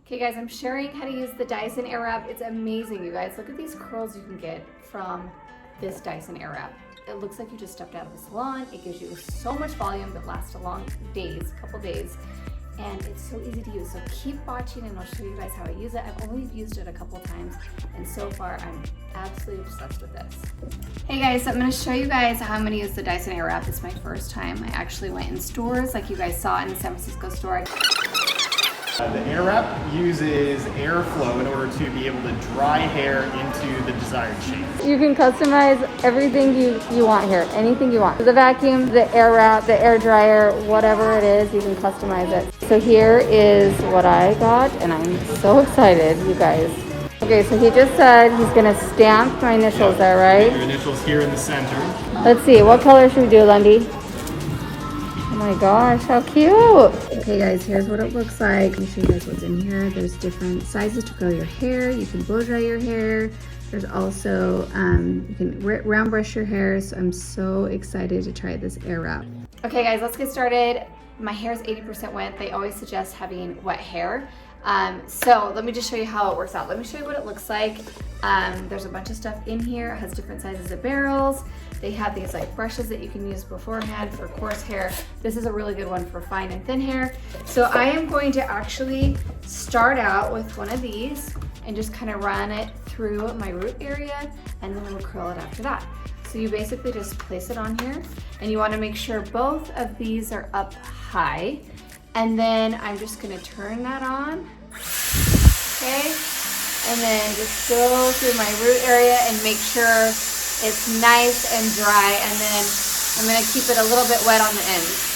Okay guys, I'm sharing how to use the Dyson Airwrap. It's amazing, you guys. Look at these curls you can get from this Dyson Airwrap. It looks like you just stepped out of a salon. It gives you so much volume that lasts a couple days. And it's so easy to use. So keep watching and I'll show you guys how I use it. I've only used it a couple times and so far I'm absolutely obsessed with this. Hey guys, so I'm gonna show you guys how I'm gonna use the Dyson Airwrap. It's my first time. I actually went in stores like you guys saw in the San Francisco store. The Airwrap uses airflow in order to be able to dry hair into the desired shape. You can customize everything you want here, anything you want. The vacuum, the Airwrap, the air dryer, whatever it is, you can customize it. So here is what I got, and I'm so excited, you guys. Okay, so he just said he's gonna stamp my initials there, right? Your initials here in the center. Let's see, what color should we do, Lundy? Oh my gosh, how cute! Okay guys, here's what it looks like. Let me show you guys what's in here. There's different sizes to curl your hair. You can blow dry your hair. There's also, you can round brush your hair. So I'm so excited to try this Airwrap. Okay guys, let's get started. My hair is 80% wet. They always suggest having wet hair. So let me just show you how it works out. Let me show you what it looks like. There's a bunch of stuff in here. It has different sizes of barrels. They have these like brushes that you can use beforehand for coarse hair. This is a really good one for fine and thin hair. So I am going to actually start out with one of these and just kind of run it through my root area and then we'll curl it after that. So you basically just place it on here and you want to make sure both of these are up high. And then I'm just gonna turn that on, okay? And then just go through my root area and make sure it's nice and dry. And then I'm gonna keep it a little bit wet on the ends.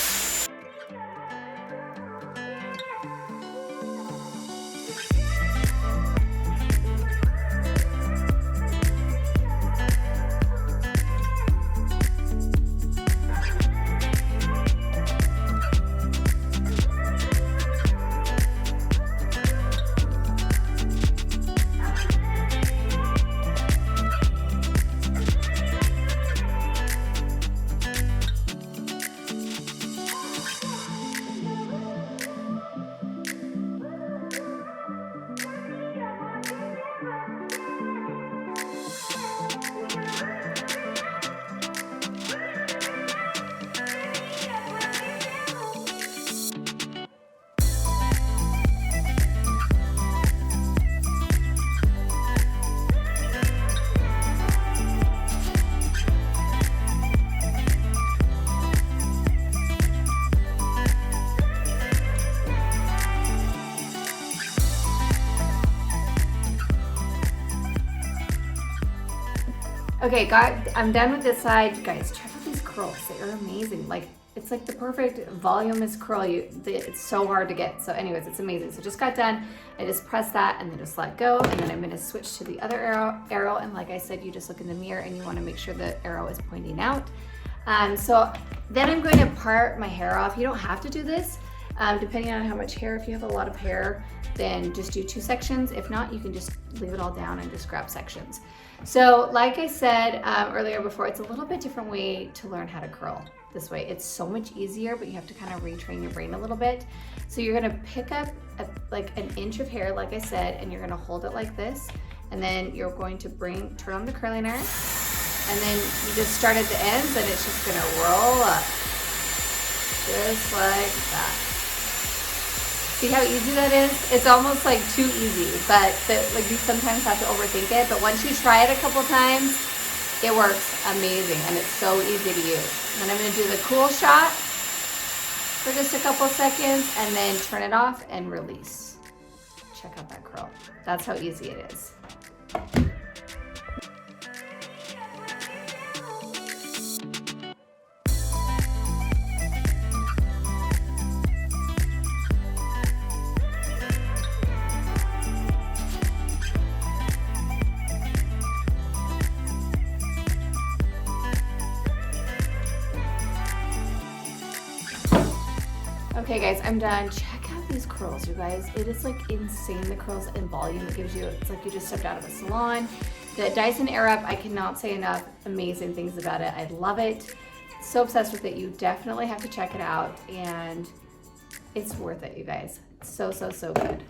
Okay, I'm done with this side. You guys, check out these curls. They are amazing. Like, it's like the perfect voluminous curl. It's so hard to get. So anyways, it's amazing. So just got done. I just press that and then just let go. And then I'm gonna switch to the other arrow. And like I said, you just look in the mirror and you wanna make sure the arrow is pointing out. So then I'm going to part my hair off. You don't have to do this. Depending on how much hair, if you have a lot of hair, then just do 2 sections. If not, you can just leave it all down and just grab sections. So like I said earlier before, it's a little bit different way to learn how to curl this way. It's so much easier, but you have to kind of retrain your brain a little bit. So you're gonna pick up like an inch of hair, like I said, and you're gonna hold it like this. And then you're going to turn on the curling iron. And then you just start at the ends and it's just gonna roll up. Just like that. See how easy that is? It's almost like too easy, but like you sometimes have to overthink it. But once you try it a couple times, it works amazing and it's so easy to use. And I'm gonna do the cool shot for just a couple seconds and then turn it off and release. Check out that curl. That's how easy it is. Okay guys, I'm done. Check out these curls, you guys. It is like insane, the curls and volume it gives you. It's like you just stepped out of a salon. The Dyson Airwrap, I cannot say enough amazing things about it. I love it. So obsessed with it. You definitely have to check it out and it's worth it, you guys. So, so, so good.